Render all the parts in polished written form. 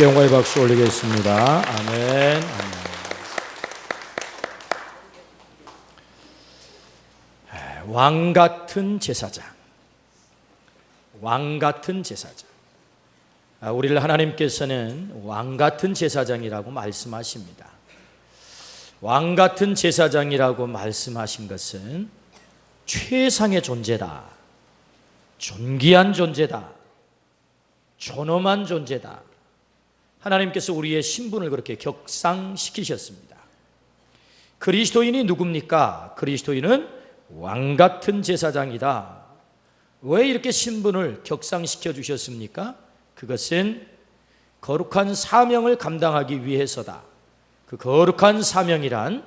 영광의 박수 올리겠습니다. 아멘. 왕 같은 제사장. 왕 같은 제사장. 우리를 하나님께서는 왕 같은 제사장이라고 말씀하십니다. 왕 같은 제사장이라고 말씀하신 것은 최상의 존재다, 존귀한 존재다, 존엄한 존재다. 하나님께서 우리의 신분을 그렇게 격상시키셨습니다. 그리스도인이 누굽니까? 그리스도인은 왕 같은 제사장이다. 왜 이렇게 신분을 격상시켜 주셨습니까? 그것은 거룩한 사명을 감당하기 위해서다. 그 거룩한 사명이란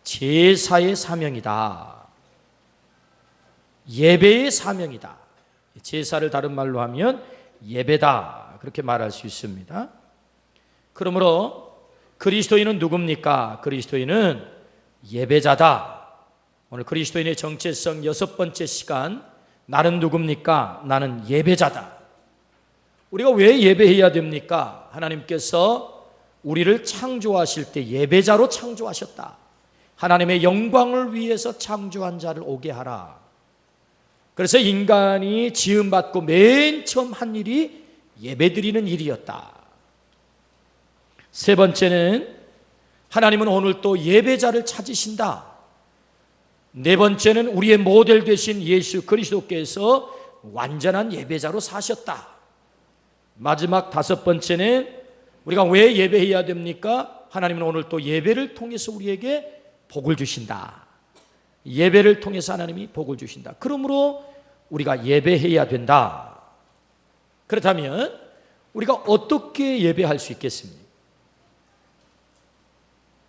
제사의 사명이다. 예배의 사명이다. 제사를 다른 말로 하면 예배다. 그렇게 말할 수 있습니다. 그러므로 그리스도인은 누굽니까? 그리스도인은 예배자다. 오늘 그리스도인의 정체성 6번째 시간, 나는 누굽니까? 나는 예배자다. 우리가 왜 예배해야 됩니까? 하나님께서 우리를 창조하실 때 예배자로 창조하셨다. 하나님의 영광을 위해서 창조한 자를 오게 하라. 그래서 인간이 지음받고 맨 처음 한 일이 예배드리는 일이었다. 세 번째는 하나님은 오늘 또 예배자를 찾으신다. 네 번째는 우리의 모델 되신 예수 그리스도께서 완전한 예배자로 사셨다. 마지막 다섯 번째는 우리가 왜 예배해야 됩니까? 하나님은 오늘 또 예배를 통해서 우리에게 복을 주신다. 예배를 통해서 하나님이 복을 주신다. 그러므로 우리가 예배해야 된다. 그렇다면 우리가 어떻게 예배할 수 있겠습니까?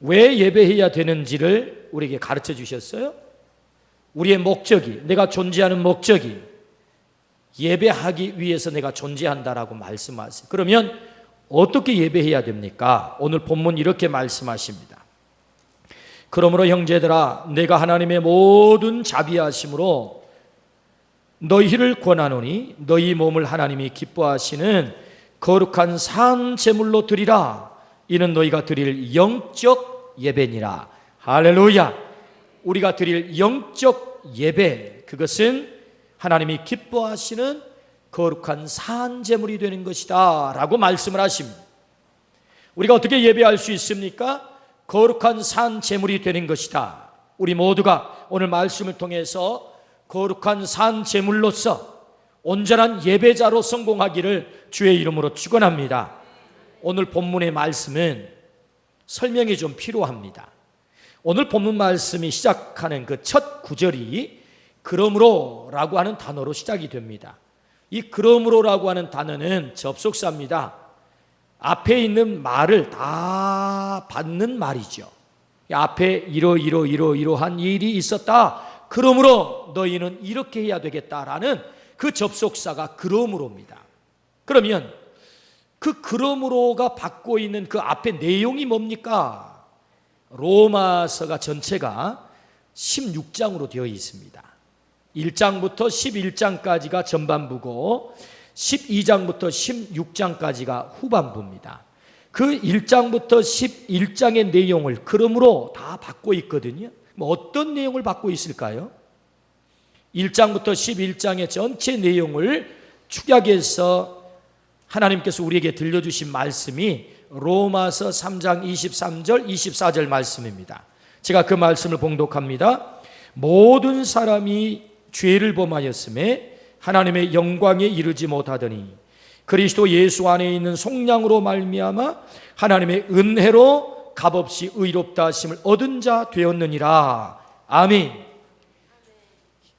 왜 예배해야 되는지를 우리에게 가르쳐 주셨어요. 우리의 목적이, 내가 존재하는 목적이 예배하기 위해서 내가 존재한다라고 말씀하세요. 그러면 어떻게 예배해야 됩니까? 오늘 본문 이렇게 말씀하십니다. 그러므로 형제들아, 내가 하나님의 모든 자비하심으로 너희를 권하노니 너희 몸을 하나님이 기뻐하시는 거룩한 산 제물로 드리라. 이는 너희가 드릴 영적 예배니라. 할렐루야. 우리가 드릴 영적 예배, 그것은 하나님이 기뻐하시는 거룩한 산 제물이 되는 것이다 라고 말씀을 하십니다. 우리가 어떻게 예배할 수 있습니까? 거룩한 산 제물이 되는 것이다. 우리 모두가 오늘 말씀을 통해서 거룩한 산 제물로서 온전한 예배자로 성공하기를 주의 이름으로 축원합니다. 오늘 본문의 말씀은 설명이 좀 필요합니다. 오늘 본문 말씀이 시작하는 그 첫 구절이 그러므로 라고 하는 단어로 시작이 됩니다. 이 그러므로라고 하는 단어는 접속사입니다. 앞에 있는 말을 다 받는 말이죠. 앞에 이러한 일이 있었다. 그러므로 너희는 이렇게 해야 되겠다라는 그 접속사가 그러므로입니다. 그러면 그 그러므로가 받고 있는 그 앞에 내용이 뭡니까? 로마서가 전체가 16장으로 되어 있습니다. 1장부터 11장까지가 전반부고 12장부터 16장까지가 후반부입니다. 그 1장부터 11장의 내용을 그러므로 다 받고 있거든요. 어떤 내용을 받고 있을까요? 1장부터 11장의 전체 내용을 축약해서 하나님께서 우리에게 들려주신 말씀이 로마서 3장 23절 24절 말씀입니다. 제가 그 말씀을 봉독합니다. 모든 사람이 죄를 범하였음에 하나님의 영광에 이르지 못하더니 그리스도 예수 안에 있는 속량으로 말미암아 하나님의 은혜로 값없이 의롭다 하심을 얻은 자 되었느니라. 아멘.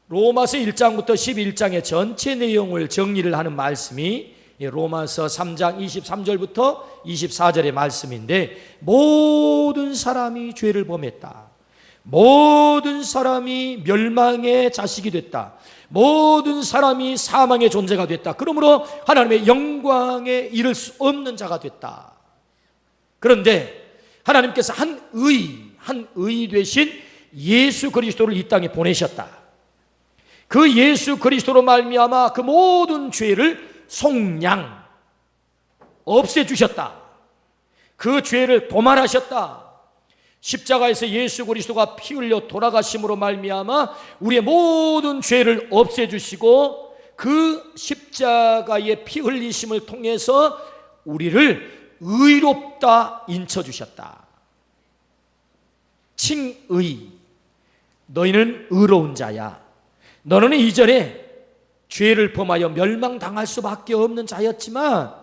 로마서 1장부터 11장의 전체 내용을 정리를 하는 말씀이 로마서 3장 23절부터 24절의 말씀인데, 모든 사람이 죄를 범했다. 모든 사람이 멸망의 자식이 됐다. 모든 사람이 사망의 존재가 됐다. 그러므로 하나님의 영광에 이를 수 없는 자가 됐다. 그런데 하나님께서 한 의 되신 예수 그리스도를 이 땅에 보내셨다. 그 예수 그리스도로 말미암아 그 모든 죄를 속량, 없애주셨다. 그 죄를 도말하셨다. 십자가에서 예수 그리스도가 피 흘려 돌아가심으로 말미암아 우리의 모든 죄를 없애주시고 그 십자가의 피 흘리심을 통해서 우리를 의롭다 인쳐주셨다. 칭의, 너희는 의로운 자야. 너는 이전에 죄를 범하여 멸망당할 수밖에 없는 자였지만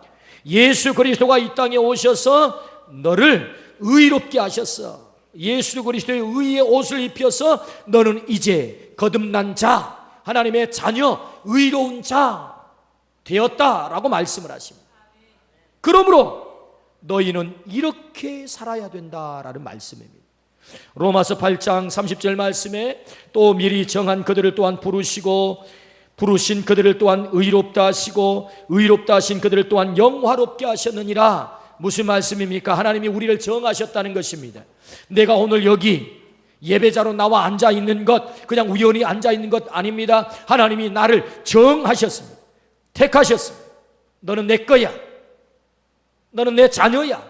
예수 그리스도가 이 땅에 오셔서 너를 의롭게 하셨어. 예수 그리스도의 의의 옷을 입혀서 너는 이제 거듭난 자, 하나님의 자녀, 의로운 자 되었다라고 말씀을 하십니다. 그러므로 너희는 이렇게 살아야 된다라는 말씀입니다. 로마서 8장 30절 말씀에 또 미리 정한 그들을 또한 부르시고 부르신 그들을 또한 의롭다 하시고 의롭다 하신 그들을 또한 영화롭게 하셨느니라. 무슨 말씀입니까? 하나님이 우리를 정하셨다는 것입니다. 내가 오늘 여기 예배자로 나와 앉아있는 것, 그냥 우연히 앉아있는 것 아닙니다. 하나님이 나를 정하셨습니다. 택하셨습니다. 너는 내 거야. 너는 내 자녀야.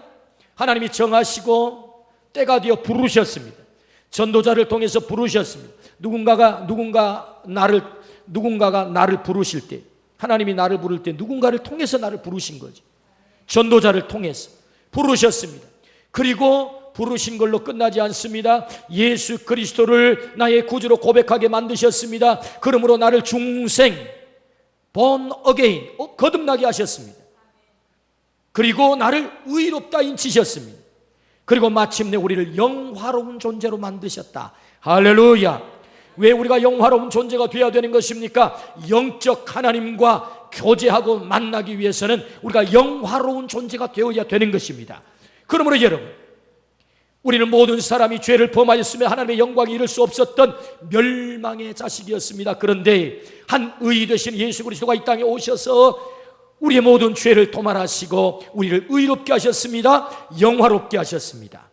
하나님이 정하시고 때가 되어 부르셨습니다. 전도자를 통해서 부르셨습니다. 누군가가 나를 부르실 때, 하나님이 나를 부를 때 누군가를 통해서 나를 부르신 거죠. 전도자를 통해서 부르셨습니다. 그리고 부르신 걸로 끝나지 않습니다. 예수 그리스도를 나의 구주로 고백하게 만드셨습니다. 그러므로 나를 중생, born again, 거듭나게 하셨습니다. 그리고 나를 의롭다 인치셨습니다. 그리고 마침내 우리를 영화로운 존재로 만드셨다. 할렐루야. 왜 우리가 영화로운 존재가 되어야 되는 것입니까? 영적 하나님과 교제하고 만나기 위해서는 우리가 영화로운 존재가 되어야 되는 것입니다. 그러므로 여러분, 우리는 모든 사람이 죄를 범하였으며 하나님의 영광에 이를 수 없었던 멸망의 자식이었습니다. 그런데 한 의인 되신 예수 그리스도가 이 땅에 오셔서 우리의 모든 죄를 도말하시고 우리를 의롭게 하셨습니다. 영화롭게 하셨습니다.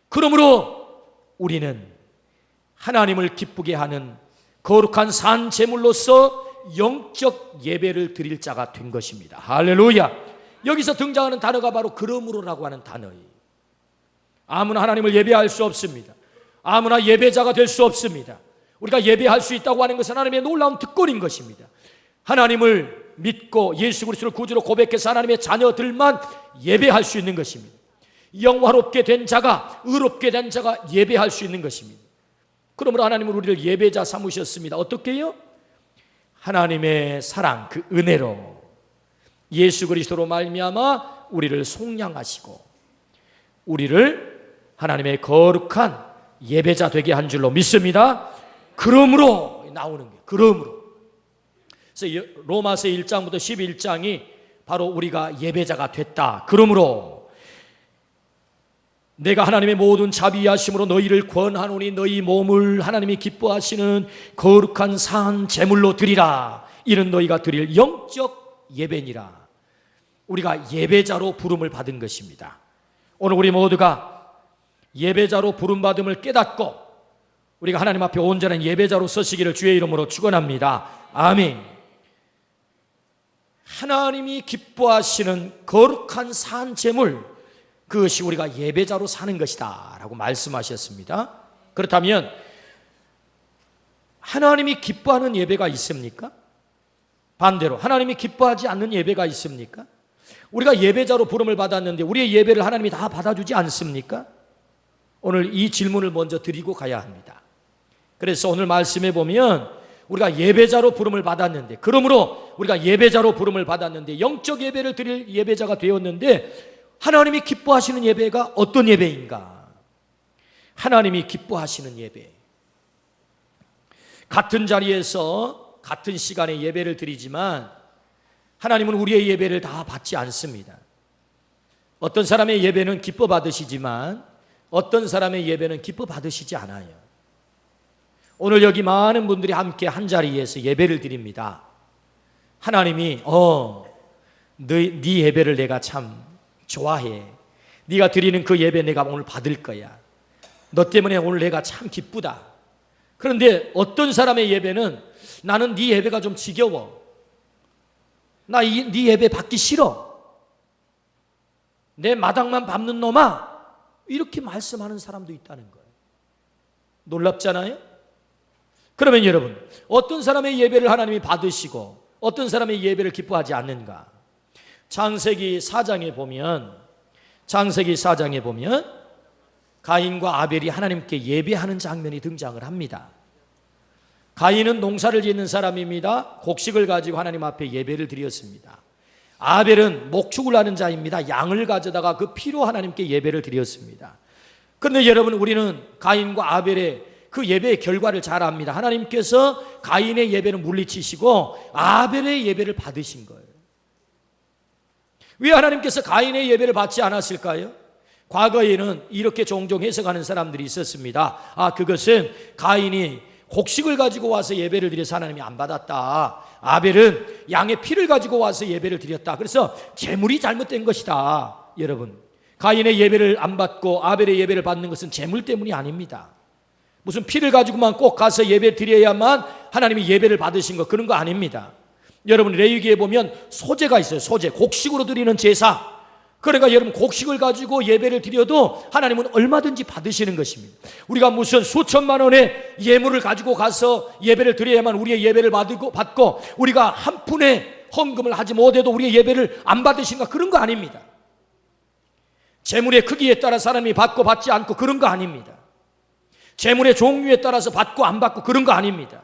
그러므로 우리는 하나님을 기쁘게 하는 거룩한 산 제물로서 영적 예배를 드릴 자가 된 것입니다. 할렐루야. 여기서 등장하는 단어가 바로 그러므로라고 하는 단어예요. 아무나 하나님을 예배할 수 없습니다. 아무나 예배자가 될 수 없습니다. 우리가 예배할 수 있다고 하는 것은 하나님의 놀라운 특권인 것입니다. 하나님을 믿고 예수 그리스도를 구주로 고백해서 하나님의 자녀들만 예배할 수 있는 것입니다. 영화롭게 된 자가, 의롭게 된 자가 예배할 수 있는 것입니다. 그러므로 하나님은 우리를 예배자 삼으셨습니다. 어떻게 해요? 하나님의 사랑, 그 은혜로 예수 그리스도로 말미암아 우리를 속량하시고 우리를 하나님의 거룩한 예배자 되게 한 줄로 믿습니다. 그러므로 나오는 거예요. 그러므로. 그래서 로마서 1장부터 11장이 바로 우리가 예배자가 됐다. 그러므로 내가 하나님의 모든 자비하심으로 너희를 권하노니 너희 몸을 하나님이 기뻐하시는 거룩한 산 제물로 드리라. 이는 너희가 드릴 영적 예배니라. 우리가 예배자로 부름을 받은 것입니다. 오늘 우리 모두가 예배자로 부름받음을 깨닫고 우리가 하나님 앞에 온전한 예배자로 서시기를 주의 이름으로 축원합니다. 아멘. 하나님이 기뻐하시는 거룩한 산 제물, 그것이 우리가 예배자로 사는 것이다 라고 말씀하셨습니다. 그렇다면 하나님이 기뻐하는 예배가 있습니까? 반대로 하나님이 기뻐하지 않는 예배가 있습니까? 우리가 예배자로 부름을 받았는데 우리의 예배를 하나님이 다 받아주지 않습니까? 오늘 이 질문을 먼저 드리고 가야 합니다. 그래서 오늘 말씀해 보면 우리가 예배자로 부름을 받았는데, 그러므로 우리가 예배자로 부름을 받았는데 영적 예배를 드릴 예배자가 되었는데 하나님이 기뻐하시는 예배가 어떤 예배인가? 하나님이 기뻐하시는 예배. 같은 자리에서 같은 시간에 예배를 드리지만 하나님은 우리의 예배를 다 받지 않습니다. 어떤 사람의 예배는 기뻐 받으시지만 어떤 사람의 예배는 기뻐 받으시지 않아요. 오늘 여기 많은 분들이 함께 한 자리에서 예배를 드립니다. 하나님이 네 예배를 내가 참 좋아해. 네가 드리는 그 예배 내가 오늘 받을 거야. 너 때문에 오늘 내가 참 기쁘다. 그런데 어떤 사람의 예배는 나는 네 예배가 좀 지겨워. 나 네 예배 받기 싫어. 내 마당만 밟는 놈아, 이렇게 말씀하는 사람도 있다는 거예요. 놀랍잖아요? 그러면 여러분, 어떤 사람의 예배를 하나님이 받으시고 어떤 사람의 예배를 기뻐하지 않는가? 창세기 4장에 보면 가인과 아벨이 하나님께 예배하는 장면이 등장을 합니다. 가인은 농사를 짓는 사람입니다. 곡식을 가지고 하나님 앞에 예배를 드렸습니다. 아벨은 목축을 하는 자입니다. 양을 가져다가 그 피로 하나님께 예배를 드렸습니다. 그런데 여러분, 우리는 가인과 아벨의 그 예배의 결과를 잘 압니다. 하나님께서 가인의 예배는 물리치시고 아벨의 예배를 받으신 거예요. 왜 하나님께서 가인의 예배를 받지 않았을까요? 과거에는 이렇게 종종 해석하는 사람들이 있었습니다. 그것은 가인이 곡식을 가지고 와서 예배를 드려서 하나님이 안 받았다. 아벨은 양의 피를 가지고 와서 예배를 드렸다. 그래서 재물이 잘못된 것이다. 여러분, 가인의 예배를 안 받고 아벨의 예배를 받는 것은 재물 때문이 아닙니다. 무슨 피를 가지고만 꼭 가서 예배 드려야만 하나님이 예배를 받으신 거, 그런 거 아닙니다. 여러분, 레위기에 보면 소제가 있어요. 소제, 곡식으로 드리는 제사. 그러니까 여러분, 곡식을 가지고 예배를 드려도 하나님은 얼마든지 받으시는 것입니다. 우리가 무슨 수천만 원의 예물을 가지고 가서 예배를 드려야만 우리의 예배를 받고 우리가 한 푼의 헌금을 하지 못해도 우리의 예배를 안 받으신가, 그런 거 아닙니다. 재물의 크기에 따라 사람이 받고 받지 않고 그런 거 아닙니다. 재물의 종류에 따라서 받고 안 받고 그런 거 아닙니다.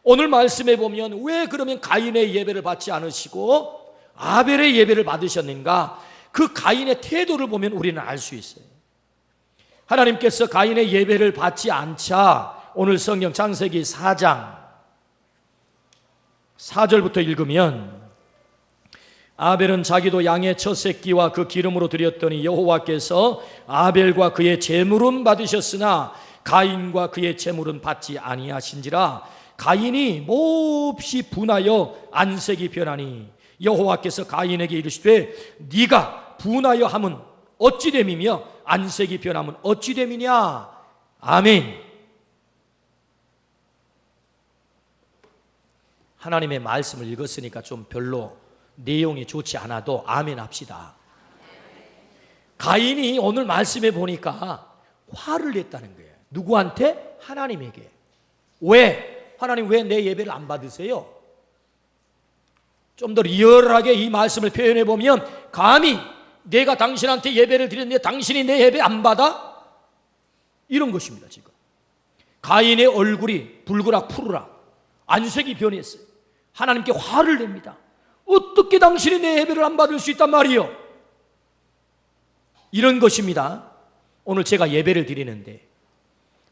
오늘 말씀에 보면 왜 그러면 가인의 예배를 받지 않으시고 아벨의 예배를 받으셨는가? 그 가인의 태도를 보면 우리는 알 수 있어요. 하나님께서 가인의 예배를 받지 않자 오늘 성경 창세기 4장 4절부터 읽으면, 아벨은 자기도 양의 첫 새끼와 그 기름으로 드렸더니 여호와께서 아벨과 그의 제물은 받으셨으나 가인과 그의 제물은 받지 아니하신지라. 가인이 몹시 분하여 안색이 변하니 여호와께서 가인에게 이르시되 네가 분하여 함은 어찌 됨이며 안색이 변함은 어찌 됨이냐. 아멘. 하나님의 말씀을 읽었으니까 좀 별로 내용이 좋지 않아도 아멘 합시다. 가인이 오늘 말씀에 보니까 화를 냈다는 거예요. 누구한테? 하나님에게. 왜? 하나님, 왜 내 예배를 안 받으세요? 좀 더 리얼하게 이 말씀을 표현해 보면, 감히 내가 당신한테 예배를 드렸는데 당신이 내 예배 안 받아? 이런 것입니다. 지금 가인의 얼굴이 붉으락 푸르락 안색이 변했어요. 하나님께 화를 냅니다. 어떻게 당신이 내 예배를 안 받을 수 있단 말이요? 이런 것입니다. 오늘 제가 예배를 드리는데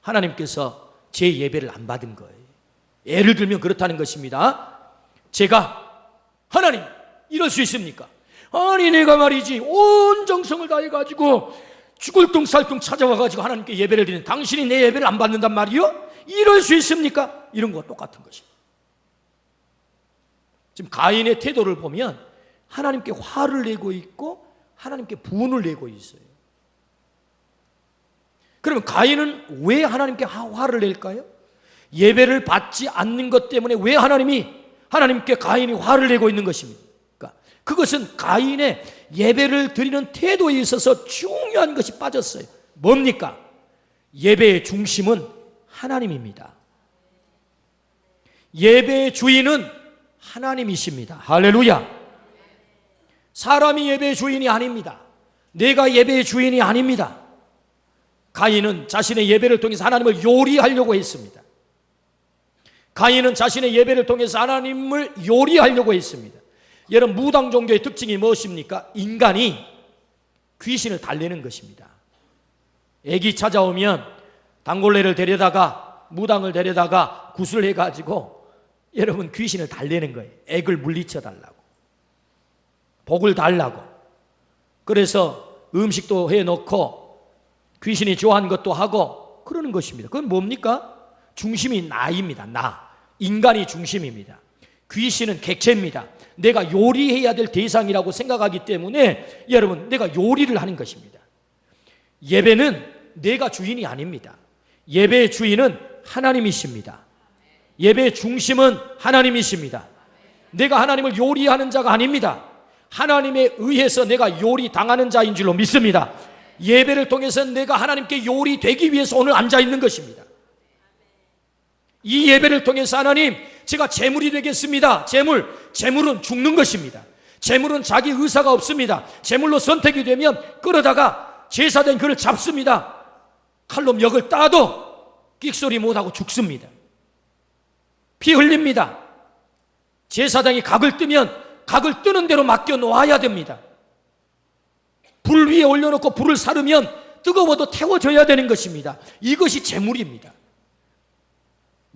하나님께서 제 예배를 안 받은 거예요. 예를 들면 그렇다는 것입니다. 제가, 하나님, 이럴 수 있습니까? 아니, 내가 말이지 온 정성을 다해가지고 죽을 둥살둥 찾아와가지고 하나님께 예배를 드리는 당신이 내 예배를 안 받는단 말이요? 이럴 수 있습니까? 이런 거 똑같은 것입니다. 지금 가인의 태도를 보면 하나님께 화를 내고 있고 하나님께 분을 내고 있어요. 그러면 가인은 왜 하나님께 화를 낼까요? 예배를 받지 않는 것 때문에 왜 하나님께 가인이 화를 내고 있는 것입니까? 그것은 가인의 예배를 드리는 태도에 있어서 중요한 것이 빠졌어요. 뭡니까? 예배의 중심은 하나님입니다. 예배의 주인은 하나님이십니다. 할렐루야. 사람이 예배의 주인이 아닙니다. 내가 예배의 주인이 아닙니다. 가인은 자신의 예배를 통해서 하나님을 요리하려고 했습니다. 가인은 자신의 예배를 통해서 하나님을 요리하려고 했습니다. 여러분, 무당 종교의 특징이 무엇입니까? 인간이 귀신을 달래는 것입니다. 애기 찾아오면 단골레를 데려다가, 무당을 데려다가 구슬해가지고 여러분 귀신을 달래는 거예요. 액을 물리쳐 달라고, 복을 달라고. 그래서 음식도 해놓고 귀신이 좋아하는 것도 하고 그러는 것입니다. 그건 뭡니까? 중심이 나입니다. 나, 인간이 중심입니다. 귀신은 객체입니다. 내가 요리해야 될 대상이라고 생각하기 때문에 여러분, 내가 요리를 하는 것입니다. 예배는 내가 주인이 아닙니다. 예배의 주인은 하나님이십니다. 예배의 중심은 하나님이십니다. 내가 하나님을 요리하는 자가 아닙니다. 하나님에 의해서 내가 요리당하는 자인 줄로 믿습니다. 예배를 통해서 내가 하나님께 요리되기 위해서 오늘 앉아 있는 것입니다. 이 예배를 통해서 하나님, 제가 재물이 되겠습니다. 재물은 죽는 것입니다. 재물은 자기 의사가 없습니다. 재물로 선택이 되면 끌어다가 제사장이 그를 잡습니다. 칼로 멱을 따도 끽소리 못하고 죽습니다. 피 흘립니다. 제사장이 각을 뜨면 각을 뜨는 대로 맡겨 놓아야 됩니다. 불 위에 올려놓고 불을 사르면 뜨거워도 태워져야 되는 것입니다. 이것이 재물입니다.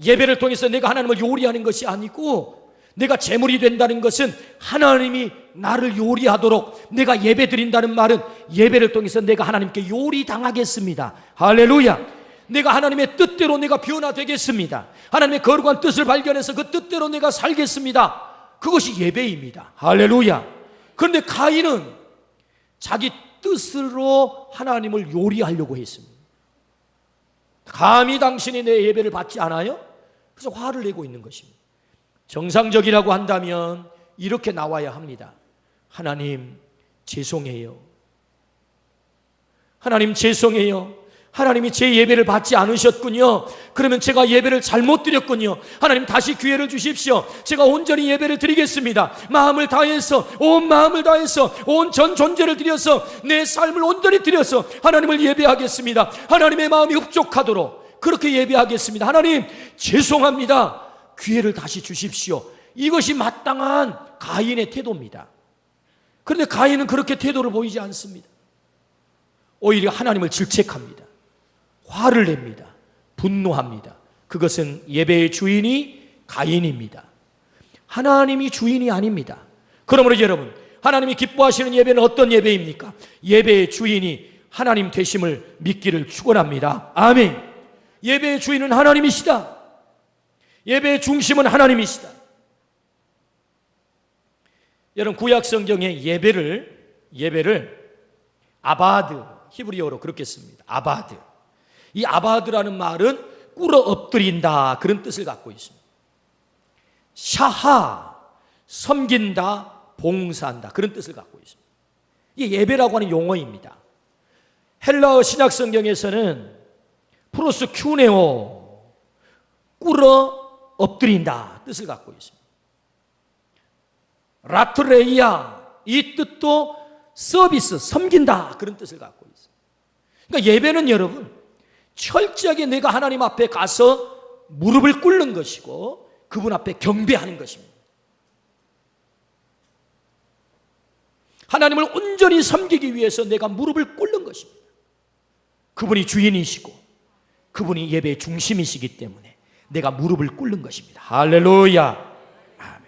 예배를 통해서 내가 하나님을 요리하는 것이 아니고, 내가 재물이 된다는 것은 하나님이 나를 요리하도록, 내가 예배 드린다는 말은 예배를 통해서 내가 하나님께 요리당하겠습니다. 할렐루야. 내가 하나님의 뜻대로 내가 변화되겠습니다. 하나님의 거룩한 뜻을 발견해서 그 뜻대로 내가 살겠습니다. 그것이 예배입니다. 할렐루야. 그런데 가인은 자기 뜻으로 하나님을 요리하려고 했습니다. 감히 당신이 내 예배를 받지 않아요? 그래서 화를 내고 있는 것입니다. 정상적이라고 한다면 이렇게 나와야 합니다. 하나님 죄송해요. 하나님 죄송해요. 하나님이 제 예배를 받지 않으셨군요. 그러면 제가 예배를 잘못 드렸군요. 하나님 다시 기회를 주십시오. 제가 온전히 예배를 드리겠습니다. 마음을 다해서, 온 마음을 다해서, 온 전 존재를 드려서, 내 삶을 온전히 드려서 하나님을 예배하겠습니다. 하나님의 마음이 흡족하도록 그렇게 예배하겠습니다. 하나님 죄송합니다. 기회를 다시 주십시오. 이것이 마땅한 가인의 태도입니다. 그런데 가인은 그렇게 태도를 보이지 않습니다. 오히려 하나님을 질책합니다. 화를 냅니다. 분노합니다. 그것은 예배의 주인이 가인입니다. 하나님이 주인이 아닙니다. 그러므로 여러분, 하나님이 기뻐하시는 예배는 어떤 예배입니까? 예배의 주인이 하나님 되심을 믿기를 축원합니다. 아멘. 예배의 주인은 하나님이시다. 예배의 중심은 하나님이시다. 여러분, 구약 성경의 예배를 아바드, 히브리어로 그렇게 씁니다. 아바드. 이 아바드라는 말은 꿇어 엎드린다, 그런 뜻을 갖고 있습니다. 샤하, 섬긴다, 봉사한다, 그런 뜻을 갖고 있습니다. 이게 예배라고 하는 용어입니다. 헬라어 신약 성경에서는 프로스 큐네오, 꿇어 엎드린다 뜻을 갖고 있습니다. 라트레이아, 이 뜻도 서비스, 섬긴다, 그런 뜻을 갖고 있습니다. 그러니까 예배는 여러분, 철저하게 내가 하나님 앞에 가서 무릎을 꿇는 것이고 그분 앞에 경배하는 것입니다. 하나님을 온전히 섬기기 위해서 내가 무릎을 꿇는 것입니다. 그분이 주인이시고 그분이 예배의 중심이시기 때문에 내가 무릎을 꿇는 것입니다. 할렐루야. 아멘.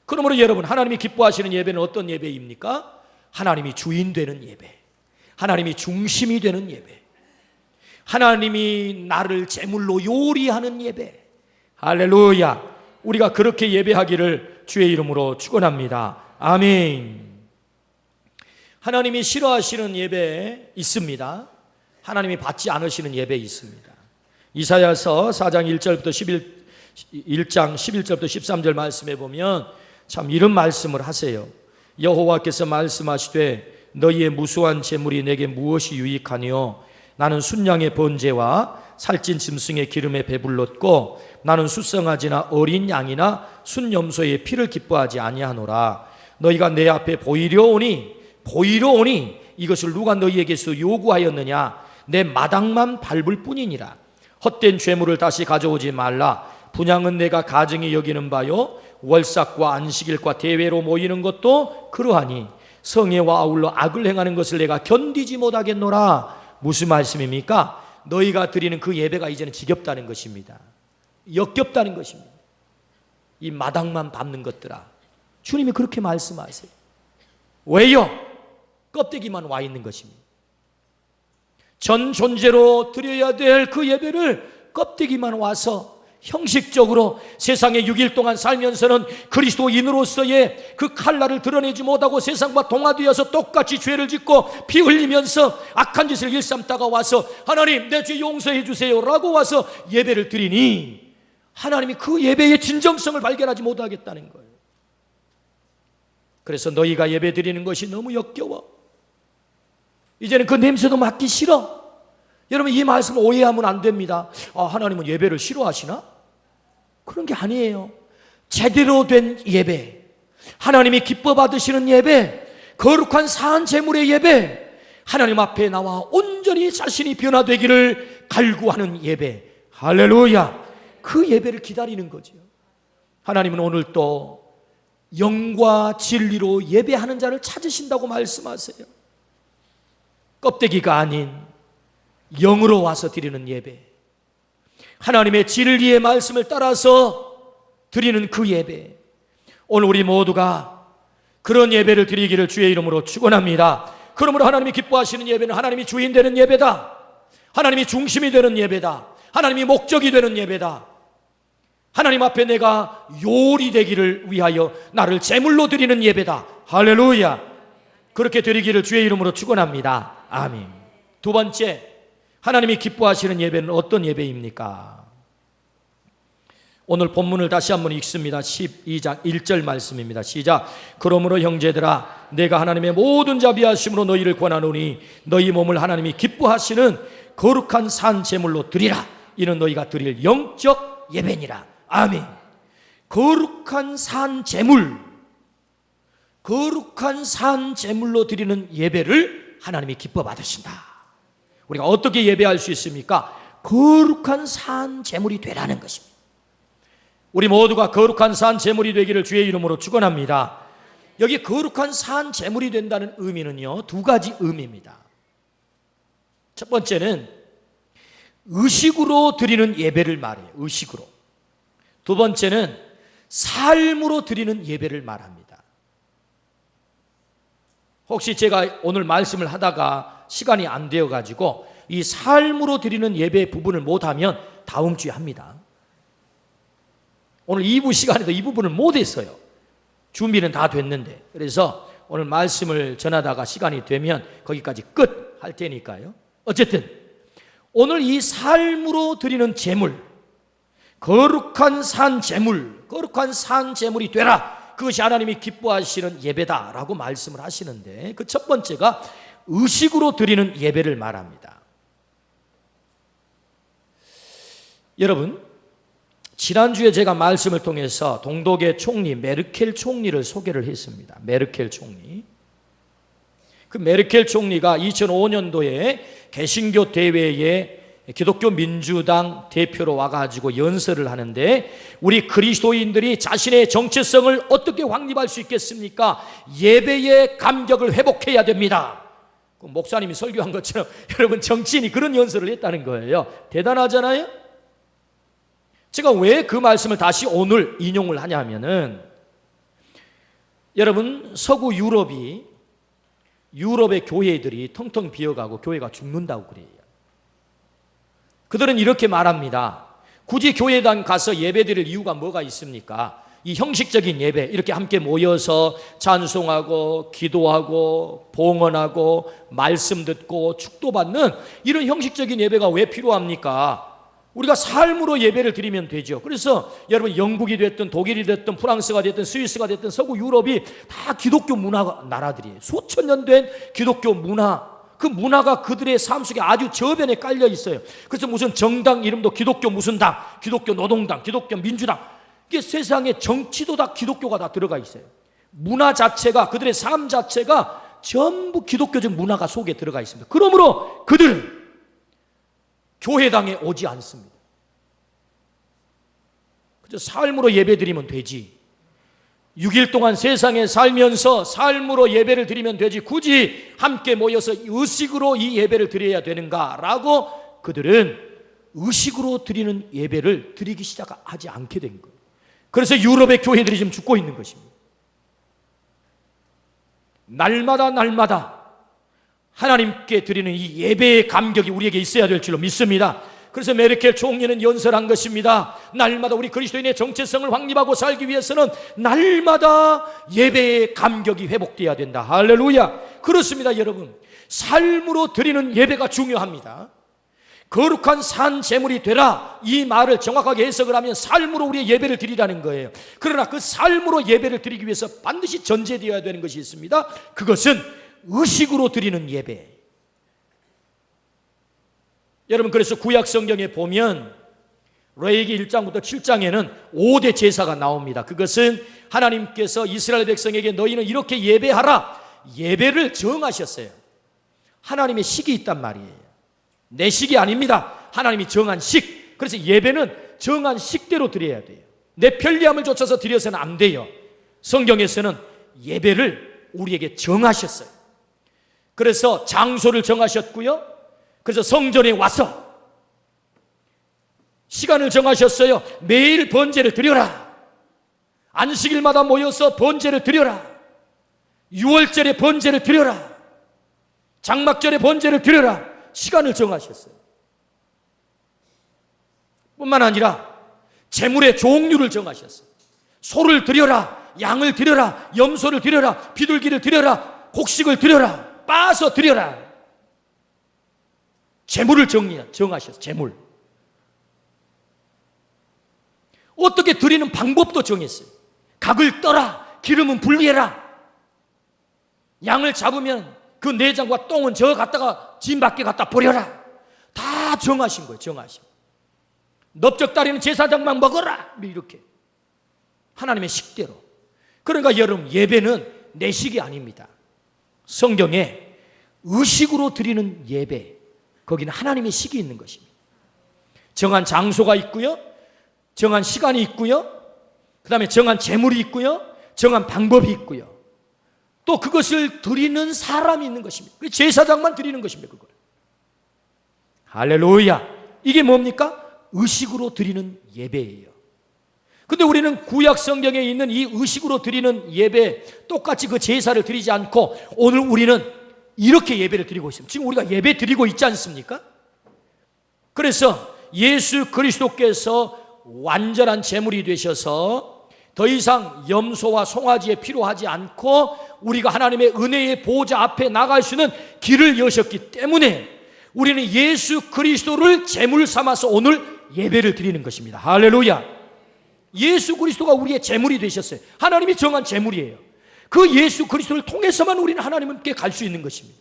그러므로 여러분, 하나님이 기뻐하시는 예배는 어떤 예배입니까? 하나님이 주인 되는 예배, 하나님이 중심이 되는 예배, 하나님이 나를 제물로 요리하는 예배. 할렐루야. 우리가 그렇게 예배하기를 주의 이름으로 축원합니다. 아멘. 하나님이 싫어하시는 예배 있습니다. 하나님이 받지 않으시는 예배 있습니다. 이사야서 4장 1장 11절부터 13절 말씀에 보면 참 이런 말씀을 하세요. 여호와께서 말씀하시되 너희의 무수한 재물이 내게 무엇이 유익하니요? 나는 순양의 번제와 살찐 짐승의 기름에 배불렀고 나는 수성아지나 어린 양이나 순염소의 피를 기뻐하지 아니하노라. 너희가 내 앞에 보이려 오니 이것을 누가 너희에게서 요구하였느냐? 내 마당만 밟을 뿐이니라. 헛된 죄물을 다시 가져오지 말라. 분향은 내가 가증히 여기는 바요, 월삭과 안식일과 대회로 모이는 것도 그러하니 성회와 아울러 악을 행하는 것을 내가 견디지 못하겠노라. 무슨 말씀입니까? 너희가 드리는 그 예배가 이제는 지겹다는 것입니다. 역겹다는 것입니다. 이 마당만 밟는 것들아. 주님이 그렇게 말씀하세요. 왜요? 껍데기만 와 있는 것입니다. 전 존재로 드려야 될 그 예배를 껍데기만 와서 형식적으로 세상에 6일 동안 살면서는 그리스도인으로서의 그 칼날을 드러내지 못하고 세상과 동화되어서 똑같이 죄를 짓고 피 흘리면서 악한 짓을 일삼다가 와서 하나님 내 죄 용서해 주세요 라고 와서 예배를 드리니 하나님이 그 예배의 진정성을 발견하지 못하겠다는 거예요. 그래서 너희가 예배 드리는 것이 너무 역겨워. 이제는 그 냄새도 맡기 싫어. 여러분, 이 말씀을 오해하면 안 됩니다. 하나님은 예배를 싫어하시나? 그런 게 아니에요. 제대로 된 예배, 하나님이 기뻐 받으시는 예배, 거룩한 사한 제물의 예배, 하나님 앞에 나와 온전히 자신이 변화되기를 갈구하는 예배, 할렐루야, 그 예배를 기다리는 거죠. 하나님은 오늘 또 영과 진리로 예배하는 자를 찾으신다고 말씀하세요. 껍데기가 아닌 영으로 와서 드리는 예배, 하나님의 진리의 말씀을 따라서 드리는 그 예배, 오늘 우리 모두가 그런 예배를 드리기를 주의 이름으로 축원합니다. 그러므로 하나님이 기뻐하시는 예배는 하나님이 주인 되는 예배다, 하나님이 중심이 되는 예배다, 하나님이 목적이 되는 예배다. 하나님 앞에 내가 요리 되기를 위하여 나를 제물로 드리는 예배다. 할렐루야. 그렇게 드리기를 주의 이름으로 축원합니다. 아멘. 두 번째, 하나님이 기뻐하시는 예배는 어떤 예배입니까? 오늘 본문을 다시 한번 읽습니다. 12장 1절 말씀입니다. 시작. 그러므로 형제들아, 내가 하나님의 모든 자비하심으로 너희를 권하노니 너희 몸을 하나님이 기뻐하시는 거룩한 산 제물로 드리라. 이는 너희가 드릴 영적 예배니라. 아멘. 거룩한 산 제물, 거룩한 산 제물로 드리는 예배를 하나님이 기뻐 받으신다. 우리가 어떻게 예배할 수 있습니까? 거룩한 산 제물이 되라는 것입니다. 우리 모두가 거룩한 산 제물이 되기를 주의 이름으로 축원합니다. 여기 거룩한 산 제물이 된다는 의미는요, 두 가지 의미입니다. 첫 번째는 의식으로 드리는 예배를 말해요. 의식으로. 두 번째는 삶으로 드리는 예배를 말합니다. 혹시 제가 오늘 말씀을 하다가 시간이 안 되어가지고 이 삶으로 드리는 예배 부분을 못하면 다음 주에 합니다. 오늘 2부 시간에도 이 부분을 못했어요. 준비는 다 됐는데. 그래서 오늘 말씀을 전하다가 시간이 되면 거기까지 끝 할 테니까요. 어쨌든 오늘 이 삶으로 드리는 제물, 거룩한 산 제물, 거룩한 산 제물이 되라, 그것이 하나님이 기뻐하시는 예배다라고 말씀을 하시는데, 그 첫 번째가 의식으로 드리는 예배를 말합니다. 여러분, 지난주에 제가 말씀을 통해서 동독의 총리 메르켈 총리를 소개를 했습니다. 메르켈 총리. 그 메르켈 총리가 2005년도에 개신교 대회에 기독교 민주당 대표로 와가지고 연설을 하는데, 우리 그리스도인들이 자신의 정체성을 어떻게 확립할 수 있겠습니까? 예배의 감격을 회복해야 됩니다. 그 목사님이 설교한 것처럼 여러분, 정치인이 그런 연설을 했다는 거예요. 대단하잖아요? 제가 왜 그 말씀을 다시 오늘 인용을 하냐면은, 여러분, 서구 유럽의 교회들이 텅텅 비어가고 교회가 죽는다고 그래요. 그들은 이렇게 말합니다. 굳이 교회당 가서 예배드릴 이유가 뭐가 있습니까? 이 형식적인 예배, 이렇게 함께 모여서 찬송하고 기도하고 봉헌하고 말씀 듣고 축도받는 이런 형식적인 예배가 왜 필요합니까? 우리가 삶으로 예배를 드리면 되죠. 그래서 여러분, 영국이 됐든 독일이 됐든 프랑스가 됐든 스위스가 됐든 서구 유럽이 다 기독교 문화 나라들이에요. 수천 년 된 기독교 문화, 그 문화가 그들의 삶 속에 아주 저변에 깔려 있어요. 그래서 무슨 정당 이름도 기독교 무슨 당, 기독교 노동당, 기독교 민주당, 이게 세상에 정치도 다 기독교가 다 들어가 있어요. 문화 자체가, 그들의 삶 자체가 전부 기독교적 문화가 속에 들어가 있습니다. 그러므로 그들은 교회당에 오지 않습니다. 그저 삶으로 예배 드리면 되지, 6일 동안 세상에 살면서 삶으로 예배를 드리면 되지, 굳이 함께 모여서 의식으로 이 예배를 드려야 되는가라고 그들은 의식으로 드리는 예배를 드리기 시작하지 않게 된 거예요. 그래서 유럽의 교회들이 지금 죽고 있는 것입니다. 날마다 하나님께 드리는 이 예배의 감격이 우리에게 있어야 될 줄로 믿습니다. 그래서 메르켈 총리는 연설한 것입니다. 날마다 우리 그리스도인의 정체성을 확립하고 살기 위해서는 날마다 예배의 감격이 회복되어야 된다. 할렐루야. 그렇습니다. 여러분, 삶으로 드리는 예배가 중요합니다. 거룩한 산 제물이 되라, 이 말을 정확하게 해석을 하면 삶으로 우리의 예배를 드리라는 거예요. 그러나 그 삶으로 예배를 드리기 위해서 반드시 전제되어야 되는 것이 있습니다. 그것은 의식으로 드리는 예배. 여러분, 그래서 구약 성경에 보면 레위기 1장부터 7장에는 5대 제사가 나옵니다. 그것은 하나님께서 이스라엘 백성에게 너희는 이렇게 예배하라, 예배를 정하셨어요. 하나님의 식이 있단 말이에요. 내 식이 아닙니다. 하나님이 정한 식. 그래서 예배는 정한 식대로 드려야 돼요. 내 편리함을 쫓아서 드려서는 안 돼요. 성경에서는 예배를 우리에게 정하셨어요. 그래서 장소를 정하셨고요. 그래서 성전에 와서 시간을 정하셨어요. 매일 번제를 드려라. 안식일마다 모여서 번제를 드려라. 유월절에 번제를 드려라. 장막절에 번제를 드려라. 시간을 정하셨어요. 뿐만 아니라 제물의 종류를 정하셨어요. 소를 드려라, 양을 드려라, 염소를 드려라, 비둘기를 드려라, 곡식을 드려라, 빻아서 드려라. 제물을 정하셨어요. 제물. 어떻게 드리는 방법도 정했어요. 각을 떠라, 기름은 분리해라. 양을 잡으면 그 내장과 똥은 저 갖다가 진 밖에 갖다 버려라. 다 정하신 거예요. 정하신. 넓적다리는 제사장만 먹어라. 이렇게 하나님의 식대로. 그러니까 여러분, 예배는 내 식이 아닙니다. 성경에 의식으로 드리는 예배, 거기는 하나님의 식이 있는 것입니다. 정한 장소가 있고요, 정한 시간이 있고요, 그 다음에 정한 제물이 있고요, 정한 방법이 있고요, 또 그것을 드리는 사람이 있는 것입니다. 제사장만 드리는 것입니다. 그걸. 할렐루야. 이게 뭡니까? 의식으로 드리는 예배예요. 근데 우리는 구약 성경에 있는 이 의식으로 드리는 예배, 똑같이 그 제사를 드리지 않고 오늘 우리는 이렇게 예배를 드리고 있습니다. 지금 우리가 예배 드리고 있지 않습니까? 그래서 예수 그리스도께서 완전한 제물이 되셔서 더 이상 염소와 송아지에 필요하지 않고 우리가 하나님의 은혜의 보좌 앞에 나갈 수 있는 길을 여셨기 때문에 우리는 예수 그리스도를 제물 삼아서 오늘 예배를 드리는 것입니다. 할렐루야. 예수 그리스도가 우리의 제물이 되셨어요. 하나님이 정한 제물이에요. 그 예수 그리스도를 통해서만 우리는 하나님께 갈 수 있는 것입니다.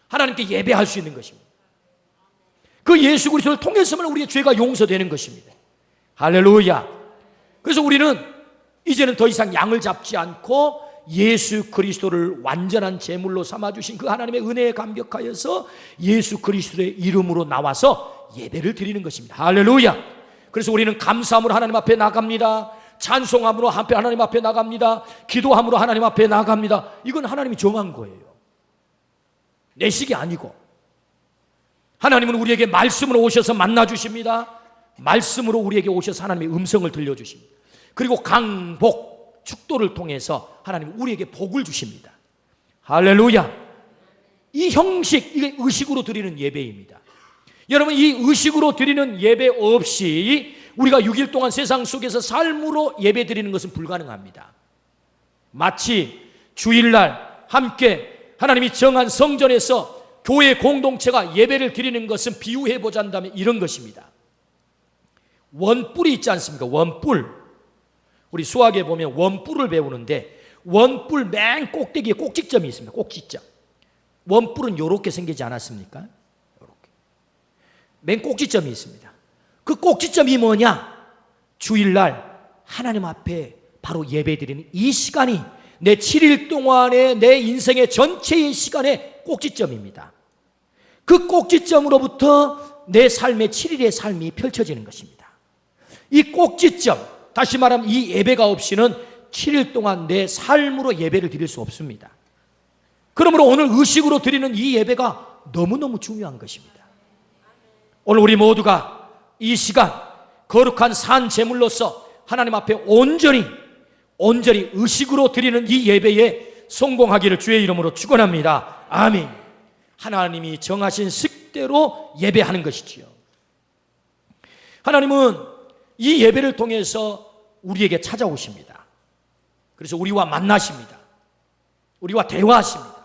하나님께 예배할 수 있는 것입니다. 그 예수 그리스도를 통해서만 우리의 죄가 용서되는 것입니다. 할렐루야. 그래서 우리는 이제는 더 이상 양을 잡지 않고 예수 그리스도를 완전한 제물로 삼아주신 그 하나님의 은혜에 감격하여서 예수 그리스도의 이름으로 나와서 예배를 드리는 것입니다. 할렐루야. 그래서 우리는 감사함으로 하나님 앞에 나갑니다. 찬송함으로 하나님 앞에 나갑니다. 기도함으로 하나님 앞에 나갑니다. 이건 하나님이 정한 거예요. 내 식이 아니고. 하나님은 우리에게 말씀으로 오셔서 만나주십니다. 말씀으로 우리에게 오셔서 하나님의 음성을 들려주십니다. 그리고 강복, 축도를 통해서 하나님은 우리에게 복을 주십니다. 할렐루야. 이 형식, 이게 의식으로 드리는 예배입니다. 여러분, 이 의식으로 드리는 예배 없이 우리가 6일 동안 세상 속에서 삶으로 예배 드리는 것은 불가능합니다. 마치 주일날 함께 하나님이 정한 성전에서 교회 공동체가 예배를 드리는 것은 비유해 보자면 이런 것입니다. 원뿔이 있지 않습니까? 원뿔. 우리 수학에 보면 원뿔을 배우는데 원뿔 맨 꼭대기에 꼭지점이 있습니다. 꼭지점. 원뿔은 이렇게 생기지 않았습니까? 이렇게. 맨 꼭지점이 있습니다. 그 꼭지점이 뭐냐? 주일날 하나님 앞에 바로 예배드리는 이 시간이 내 7일 동안의 내 인생의 전체의 시간의 꼭지점입니다. 그 꼭지점으로부터 내 삶의 7일의 삶이 펼쳐지는 것입니다. 이 꼭지점, 다시 말하면 이 예배가 없이는 7일 동안 내 삶으로 예배를 드릴 수 없습니다. 그러므로 오늘 의식으로 드리는 이 예배가 너무너무 중요한 것입니다. 오늘 우리 모두가 이 시간 거룩한 산 제물로서 하나님 앞에 온전히 의식으로 드리는 이 예배에 성공하기를 주의 이름으로 축원합니다. 아멘. 하나님이 정하신 식대로 예배하는 것이지요. 하나님은 이 예배를 통해서 우리에게 찾아오십니다. 그래서 우리와 만나십니다. 우리와 대화하십니다.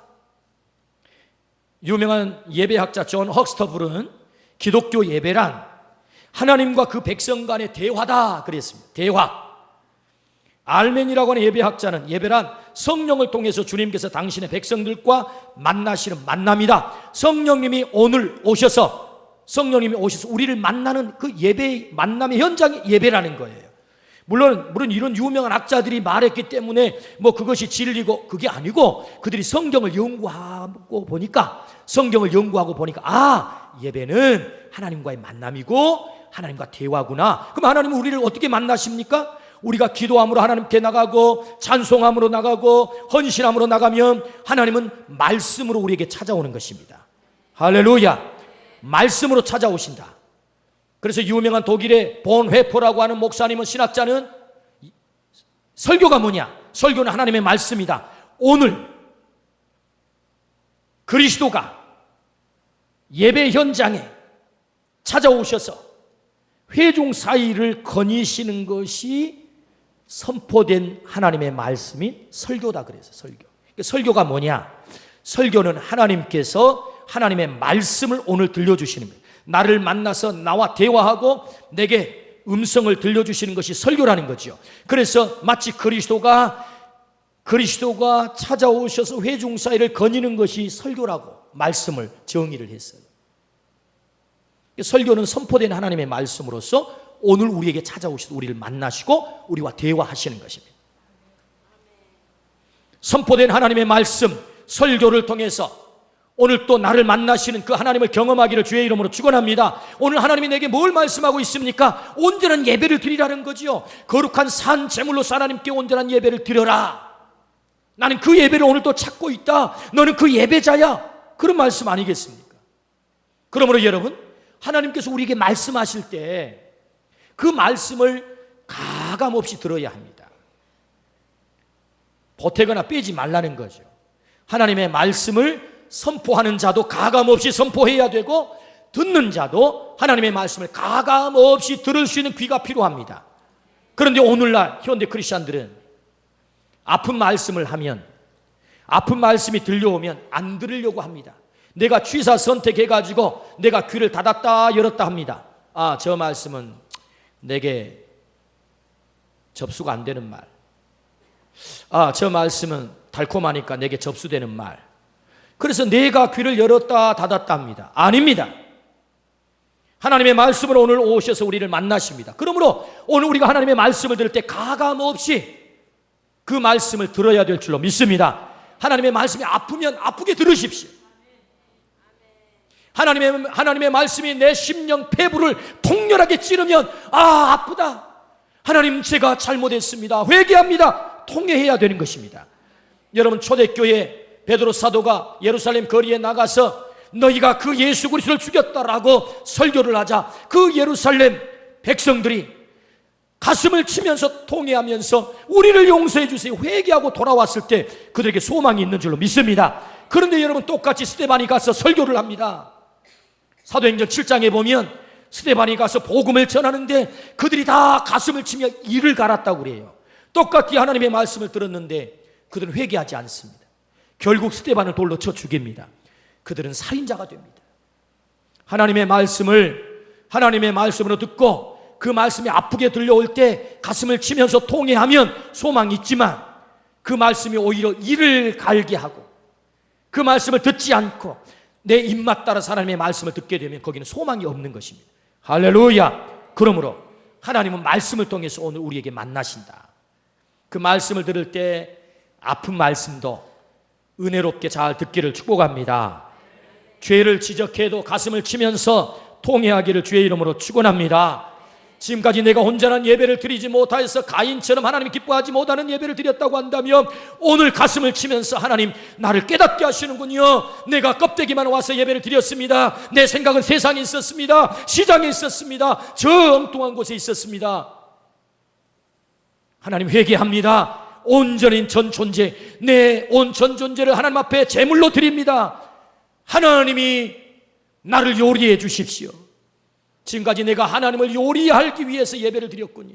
유명한 예배학자 존 헉스터블은 기독교 예배란 하나님과 그 백성 간의 대화다 그랬습니다. 대화. 알멘이라고 하는 예배학자는 예배란 성령을 통해서 주님께서 당신의 백성들과 만나시는 만남이다. 성령님이 오셔서 우리를 만나는 그 예배 만남의 현장이 예배라는 거예요. 물론 이런 유명한 학자들이 말했기 때문에 뭐 그것이 진리고 그게 아니고 그들이 성경을 연구하고 보니까 예배는 하나님과의 만남이고 하나님과 대화구나. 그럼 하나님은 우리를 어떻게 만나십니까? 우리가 기도함으로 하나님께 나가고 찬송함으로 나가고 헌신함으로 나가면 하나님은 말씀으로 우리에게 찾아오는 것입니다. 할렐루야. 말씀으로 찾아오신다. 그래서 유명한 독일의 본회포라고 하는 목사님은 신학자는 설교가 뭐냐? 설교는 하나님의 말씀이다. 오늘 그리스도가 예배 현장에 찾아오셔서 회중 사이를 거니시는 것이 선포된 하나님의 말씀이 설교다 그래서 설교. 설교가 뭐냐? 설교는 하나님께서 하나님의 말씀을 오늘 들려주시는 거예요. 나를 만나서 나와 대화하고 내게 음성을 들려주시는 것이 설교라는 거죠. 그래서 마치 그리스도가 찾아오셔서 회중 사이를 거니는 것이 설교라고 말씀을 정의를 했어요. 설교는 선포된 하나님의 말씀으로서 오늘 우리에게 찾아오셔서 우리를 만나시고 우리와 대화하시는 것입니다. 선포된 하나님의 말씀, 설교를 통해서 오늘 또 나를 만나시는 그 하나님을 경험하기를 주의 이름으로 축원합니다. 오늘 하나님이 내게 뭘 말씀하고 있습니까? 온전한 예배를 드리라는 거지요. 거룩한 산 제물로서 하나님께 온전한 예배를 드려라. 나는 그 예배를 오늘 또 찾고 있다. 너는 그 예배자야. 그런 말씀 아니겠습니까? 그러므로 여러분, 하나님께서 우리에게 말씀하실 때 그 말씀을 가감없이 들어야 합니다. 보태거나 빼지 말라는 거죠. 하나님의 말씀을 선포하는 자도 가감없이 선포해야 되고 듣는 자도 하나님의 말씀을 가감없이 들을 수 있는 귀가 필요합니다. 그런데 오늘날 현대 크리스찬들은 아픈 말씀을 하면, 아픈 말씀이 들려오면 안 들으려고 합니다. 내가 취사 선택해가지고 내가 귀를 닫았다 열었다 합니다. 저 말씀은 내게 접수가 안 되는 말. 저 말씀은 달콤하니까 내게 접수되는 말. 그래서 내가 귀를 열었다 닫았다 합니다. 아닙니다. 하나님의 말씀으로 오늘 오셔서 우리를 만나십니다. 그러므로 오늘 우리가 하나님의 말씀을 들을 때 가감없이 그 말씀을 들어야 될 줄로 믿습니다. 하나님의 말씀이 아프면 아프게 들으십시오. 하나님의 말씀이 내 심령 폐부를 통렬하게 찌르면 아프다. 하나님 제가 잘못했습니다. 회개합니다. 통회해야 되는 것입니다. 여러분 초대교회 베드로 사도가 예루살렘 거리에 나가서 너희가 그 예수 그리스도를 죽였다라고 설교를 하자 그 예루살렘 백성들이 가슴을 치면서 통회하면서 우리를 용서해 주세요 회개하고 돌아왔을 때 그들에게 소망이 있는 줄로 믿습니다. 그런데 여러분 똑같이 스데반이 가서 설교를 합니다. 사도행전 7장에 보면 스데반이 가서 복음을 전하는데 그들이 다 가슴을 치며 이를 갈았다고 그래요. 똑같이 하나님의 말씀을 들었는데 그들은 회개하지 않습니다. 결국 스데반을 돌로 쳐 죽입니다. 그들은 살인자가 됩니다. 하나님의 말씀으로 듣고 그 말씀이 아프게 들려올 때 가슴을 치면서 통회하면 소망이 있지만 그 말씀이 오히려 이를 갈게 하고 그 말씀을 듣지 않고 내 입맛 따라서 하나님의 말씀을 듣게 되면 거기는 소망이 없는 것입니다. 할렐루야. 그러므로 하나님은 말씀을 통해서 오늘 우리에게 만나신다. 그 말씀을 들을 때 아픈 말씀도 은혜롭게 잘 듣기를 축복합니다. 죄를 지적해도 가슴을 치면서 통회하기를 주의 이름으로 축원합니다. 지금까지 내가 온전한 예배를 드리지 못하여서 가인처럼 하나님 기뻐하지 못하는 예배를 드렸다고 한다면 오늘 가슴을 치면서 하나님 나를 깨닫게 하시는군요. 내가 껍데기만 와서 예배를 드렸습니다. 내 생각은 세상에 있었습니다. 시장에 있었습니다. 저 엉뚱한 곳에 있었습니다. 하나님 회개합니다. 온전인 전 존재, 내 온 전 존재를 하나님 앞에 제물로 드립니다. 하나님이 나를 요리해 주십시오. 지금까지 내가 하나님을 요리하기 위해서 예배를 드렸군요.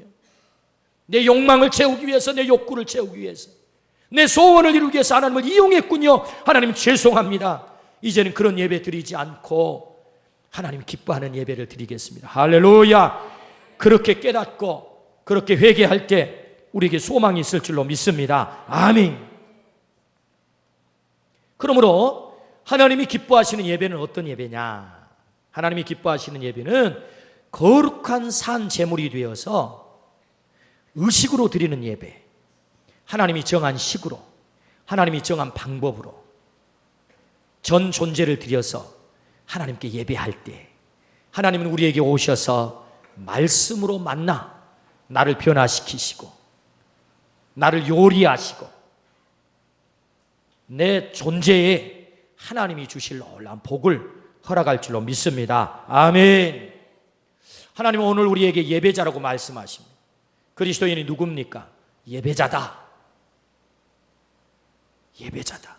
내 욕망을 채우기 위해서, 내 욕구를 채우기 위해서, 내 소원을 이루기 위해서 하나님을 이용했군요. 하나님 죄송합니다. 이제는 그런 예배 드리지 않고 하나님 기뻐하는 예배를 드리겠습니다. 할렐루야. 그렇게 깨닫고 그렇게 회개할 때 우리에게 소망이 있을 줄로 믿습니다. 아멘. 그러므로 하나님이 기뻐하시는 예배는 어떤 예배냐? 하나님이 기뻐하시는 예배는 거룩한 산 제물이 되어서 의식으로 드리는 예배, 하나님이 정한 식으로, 하나님이 정한 방법으로 전 존재를 드려서 하나님께 예배할 때 하나님은 우리에게 오셔서 말씀으로 만나 나를 변화시키시고 나를 요리하시고 내 존재에 하나님이 주실 놀라운 복을 허락할 줄로 믿습니다. 아멘. 하나님은 오늘 우리에게 예배자라고 말씀하십니다. 그리스도인이 누굽니까? 예배자다. 예배자다.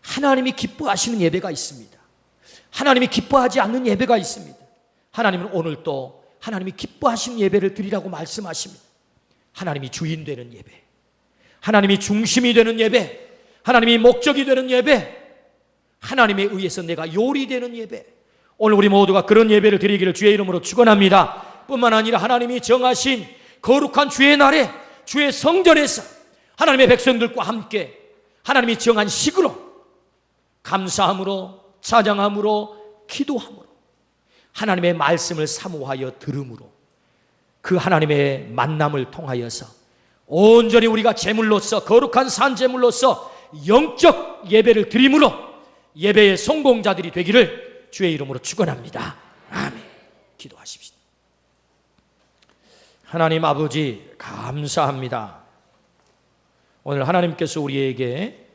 하나님이 기뻐하시는 예배가 있습니다. 하나님이 기뻐하지 않는 예배가 있습니다. 하나님은 오늘 또 하나님이 기뻐하시는 예배를 드리라고 말씀하십니다. 하나님이 주인 되는 예배, 하나님이 중심이 되는 예배, 하나님이 목적이 되는 예배, 하나님에 의해서 내가 요리되는 예배, 오늘 우리 모두가 그런 예배를 드리기를 주의 이름으로 축원합니다. 뿐만 아니라 하나님이 정하신 거룩한 주의 날에 주의 성전에서 하나님의 백성들과 함께 하나님이 정한 식으로 감사함으로 찬양함으로 기도함으로 하나님의 말씀을 사모하여 들음으로 그 하나님의 만남을 통하여서 온전히 우리가 제물로서 거룩한 산 제물로서 영적 예배를 드림으로 예배의 성공자들이 되기를 주의 이름으로 축원합니다. 아멘. 기도하십시다. 하나님 아버지 감사합니다. 오늘 하나님께서 우리에게